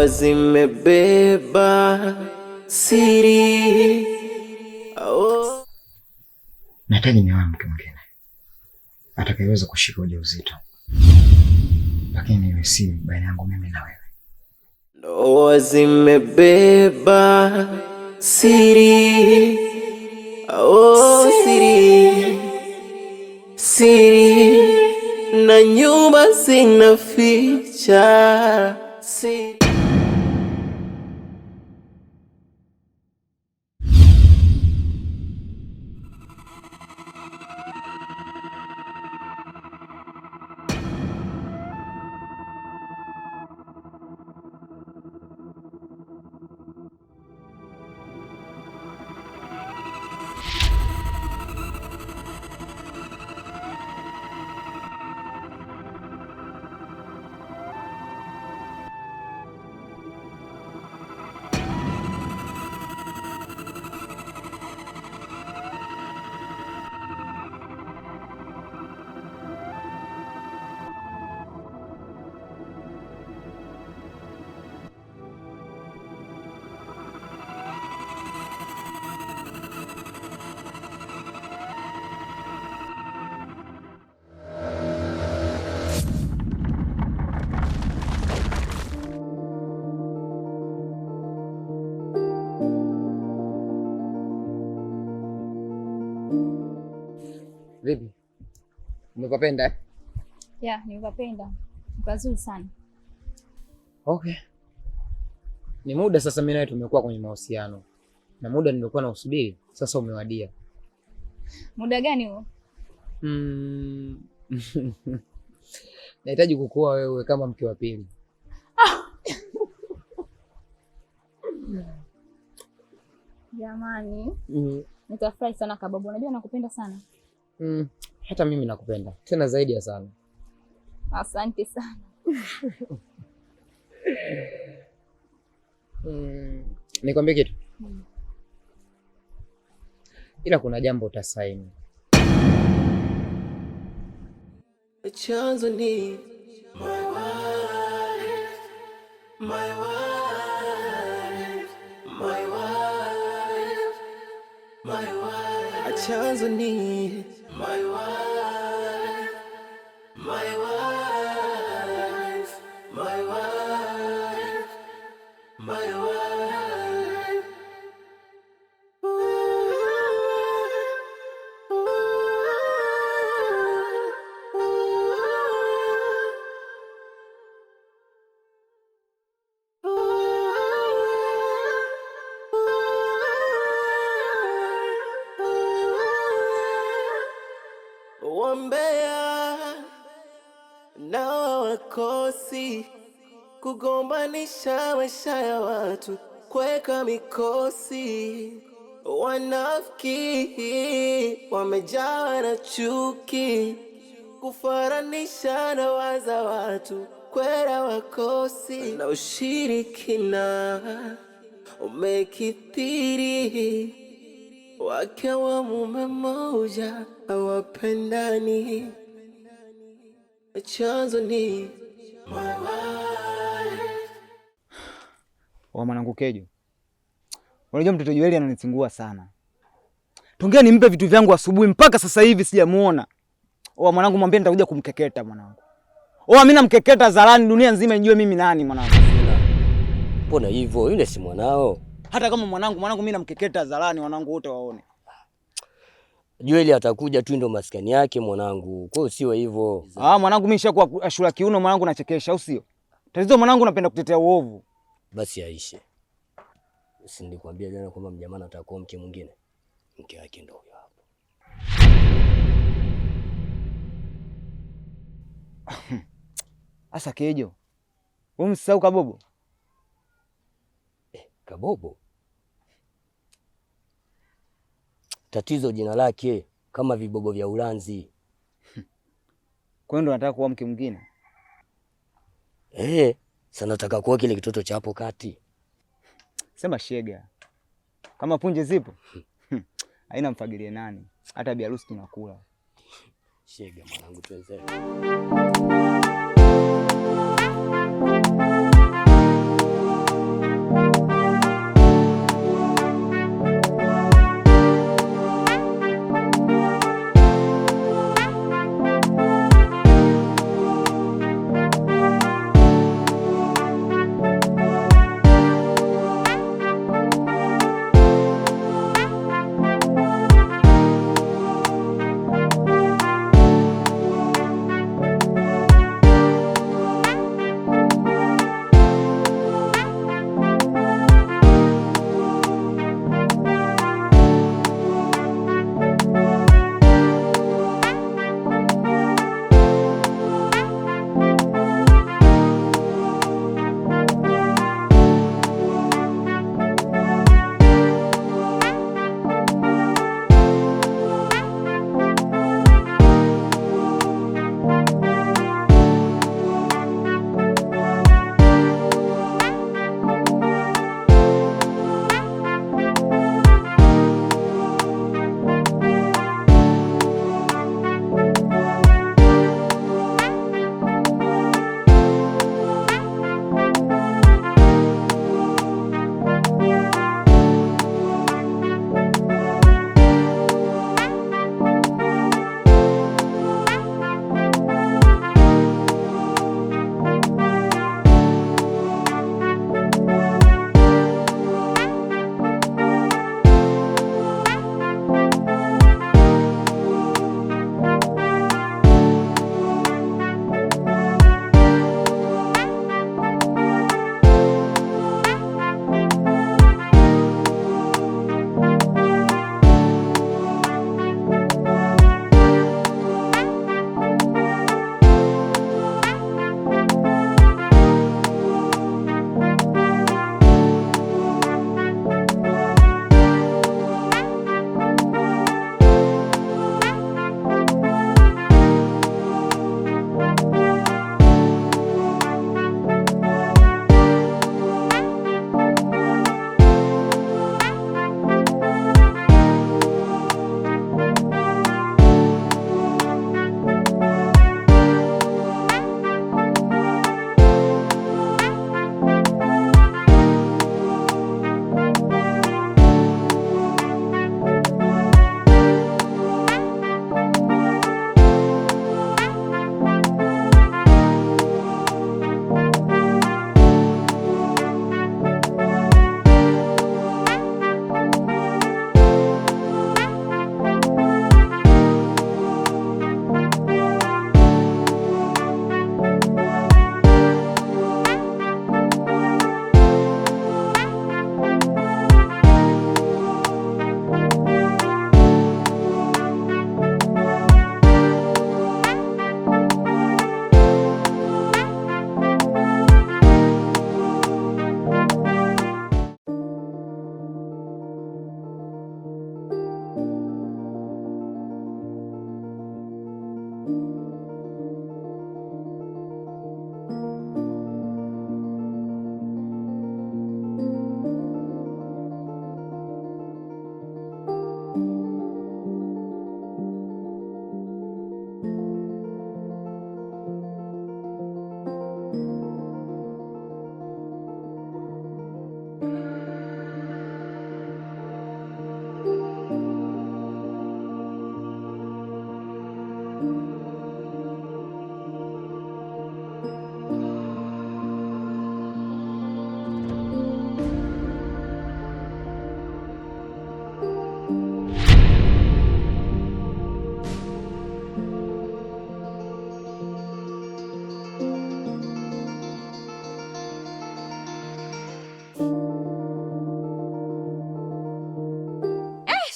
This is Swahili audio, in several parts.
zimebeba siri. Nahitaji niwe mke mwingine atakayeweza kushika ujauzito, lakini iwe si baina yangu mimi na wewe. Ndoa zimebeba siri, siri, siri, na nyumba zinaficha siri. Vipi? Umepapenda? Yeah, nimepapenda. Pazuri sana. Okay. Ni muda sasa mimi nawe tumekuwa kwenye mahusiano. Na muda nimekuwa na usubiri, sasa umewadia. Muda gani huo? Nahitaji kukuoa wewe kama mke wa pili. Jamani. Nitafurahi sana Kababu. Unajua nakupenda sana. Hata mimi nakupenda. Tena zaidi ya sana. Asante sana. Nikwambie kitu. Ila kuna jambo utasaini. Chanzo ni my wife, my wife, my wife, my wife. Chanzo ni my wife, my wife, my wife, my wife. Wambea na wakosi kugombanisha maisha ya watu, kuweka mikosi. Wanafiki wamejawa na chuki, kufaranisha na waza watu, kwera wakosi. Na ushirikina umekithiri, wake wa mume mmoja hawapendani. Chanzo ni my wife. Mwanangu Kejo, unajua mtoto Joeli ananizingua sana. Tongea nimpe vitu vyangu asubuhi mpaka sasa hivi sijamuona. Mwanangu mwambie nitakuja kumkeketa mwanangu. Mimi namkeketa zarani dunia nzima ijue mimi nani mwanangu. Mbona hivyo? Yule si mwanao. Hata kama mwanangu mimi namkeketa zarani wanangu wote waone. Joeli atakuja tu ndo maskani yake mwanangu. Kwa hiyo sio hivyo. Mwanangu mimi nishakuwa ashura kiuno mwanangu nachekesha au sio? Tatizo mwanangu napenda kutetea uovu. Basi aishe. Si nilikwambia jana kwamba mjamana atakuwa mke mwingine. Mke wake ndio huyo hapo. Asa Kejo. Wewe msahau Kabobo? Kabobo? Tatizo jina lake kama vibogo vya Ulanzi. Kwa ndo nataka kuwa mke mwingine? Sana nataka kuwa kile kitoto cha hapo kati. Sema shega. Kama punje zipo. Haina mfagilie nani. Hata biharusi tunakula. Shega mwanangu tuweze.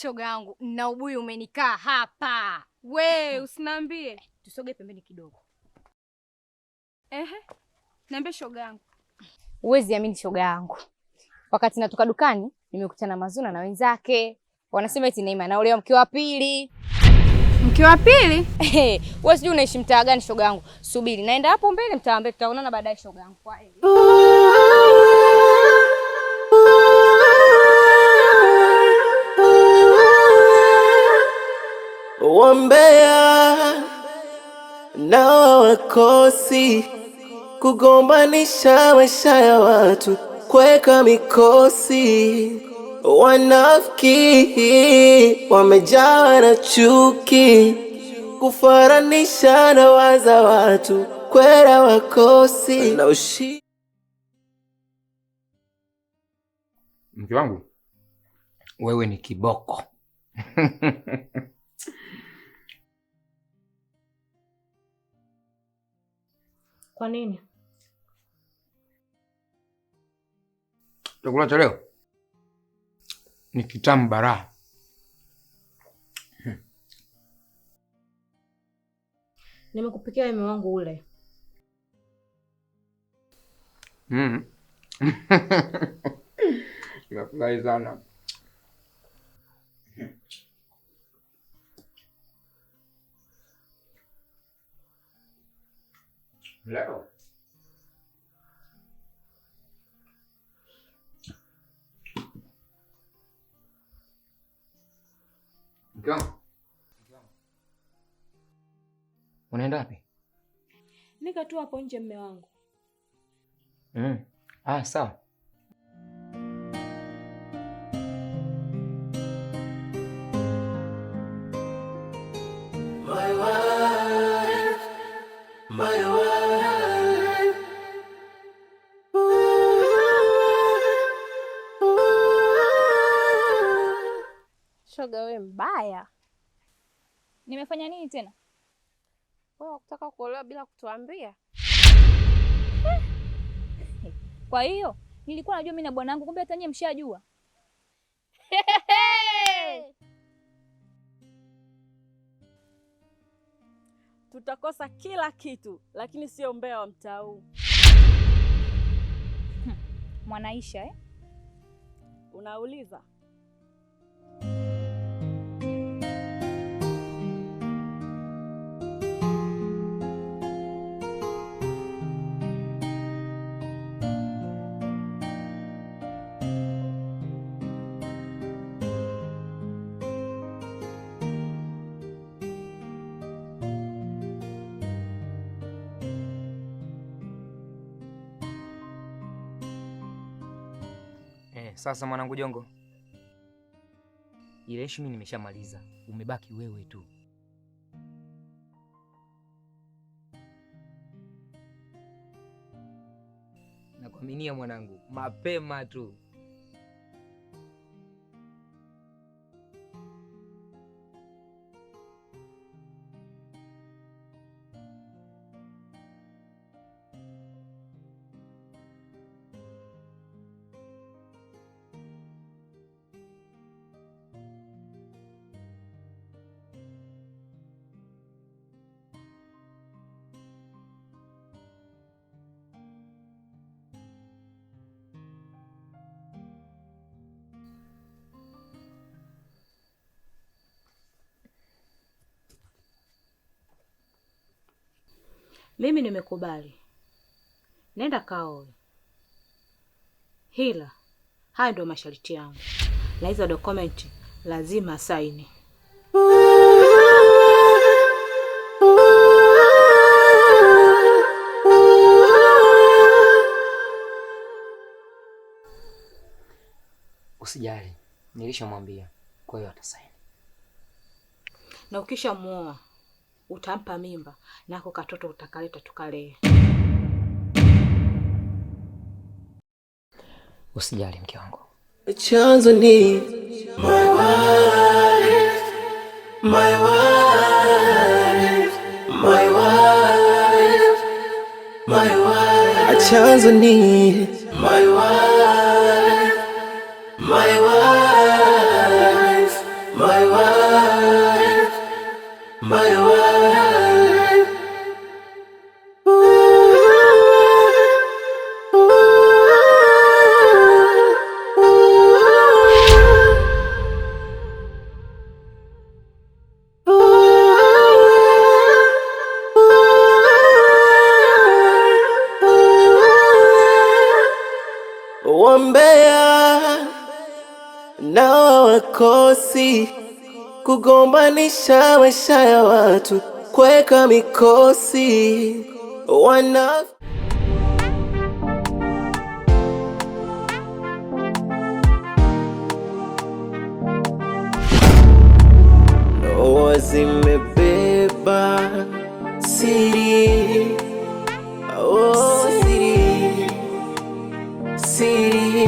shoga yangu, na ubuyu umenikaa hapa. We, usiniambie. Tusoge pembeni kidogo. Niambie shoga yangu. Huwezi amini shoga yangu. Wakati natoka dukani, nimekutana Mazuna na wenzake. Wanasema eti Neema anaolewa mke wa pili. Mke wa pili? Wewe sijui unaishi mtaa gani shoga yangu. Subiri, naenda hapo mbele mtaa mbele, tutaonana baadaye shoga yangu. Kwa heri. Wambea na wakosi kugombanisha maisha ya watu, kuweka mikosi. Wanafiki wamejawa na chuki, kufananisha na waza watu, kwera wakosi na ushi. Mke wangu, wewe ni kiboko. Kwa nini? Chakula cha leo ni kitamu bara. Nimekupikia mume wangu ule. Nimefurahi sana. Leo unaenda wapi? Nika tu hapo nje mume wangu. Sawa. My wife, my wife. Shoga we mbaya. Nimefanya nini tena? Wewe unataka kuolewa bila kutuambia? Kwa hiyo nilikuwa najua mimi na bwana wangu, kumbe hata nyinyi mshajua. Tutakosa kila kitu, lakini sio mbea wa mtaa huu. Mwanaisha Unauliza? Sasa mwanangu Jongo, ile issue mimi nimeshamaliza, umebaki wewe tu. Nakuaminia mwanangu, mapema tu. Mimi nimekubali. Nenda kaoe. Hila, haya ndio masharti yangu. Na hizo dokumenti lazima saini. Usijali, nilishamwambia, kwa hiyo atasaini. Na ukishamuoa utampa mimba nako katoto utakaleta tukalee. Usijali mke wangu. Chanzo ni my wife, my wife, my wife, my wife. Chanzo ni my wife, my wife, wambea nao wakosi kugombanisha maisha ya watu, kuweka mikosi zimebeba siri, siri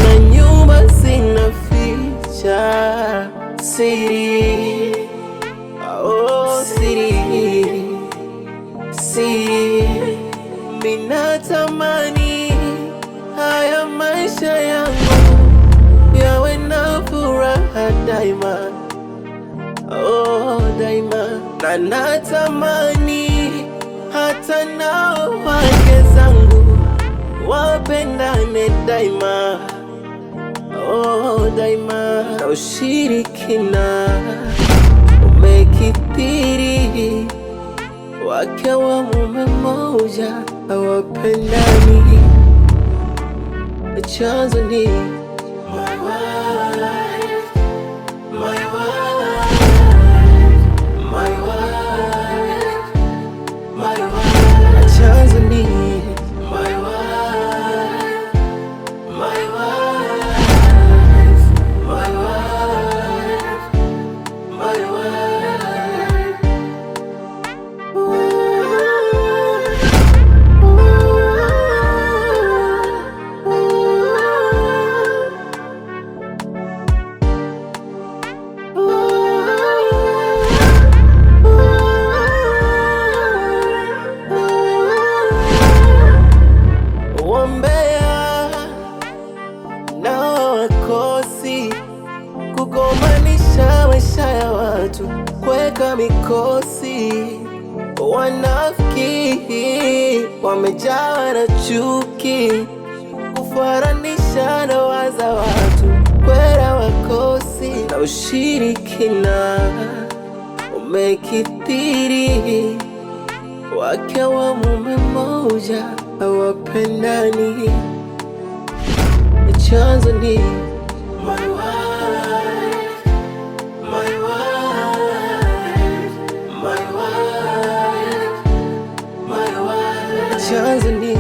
na nyumba zinaficha siri, siri. Minatamani haya maisha yangu yawe na furaha daima, daima. Na natamani hata nao wake zangu wapendane daima, daima. Na ushirikina umekithiri, wake wa mume mmoja hawapendani, chanzo ni my wife, my wife, my wife, my wife. Chanzo ni my wife, my wife, my wife, my wife. Wambea nao wakosi kugombanisha maisha ya watu, kuweka mikosi. Wanafiki wamejawa na chuki, kufaranisha ndoa za watu, kwera wakosi. Na ushirikina umekithiri, wake wa mume mmoja hawapendani, chanzo ni my wife, my wife, my wife, my wife. Chanzo ni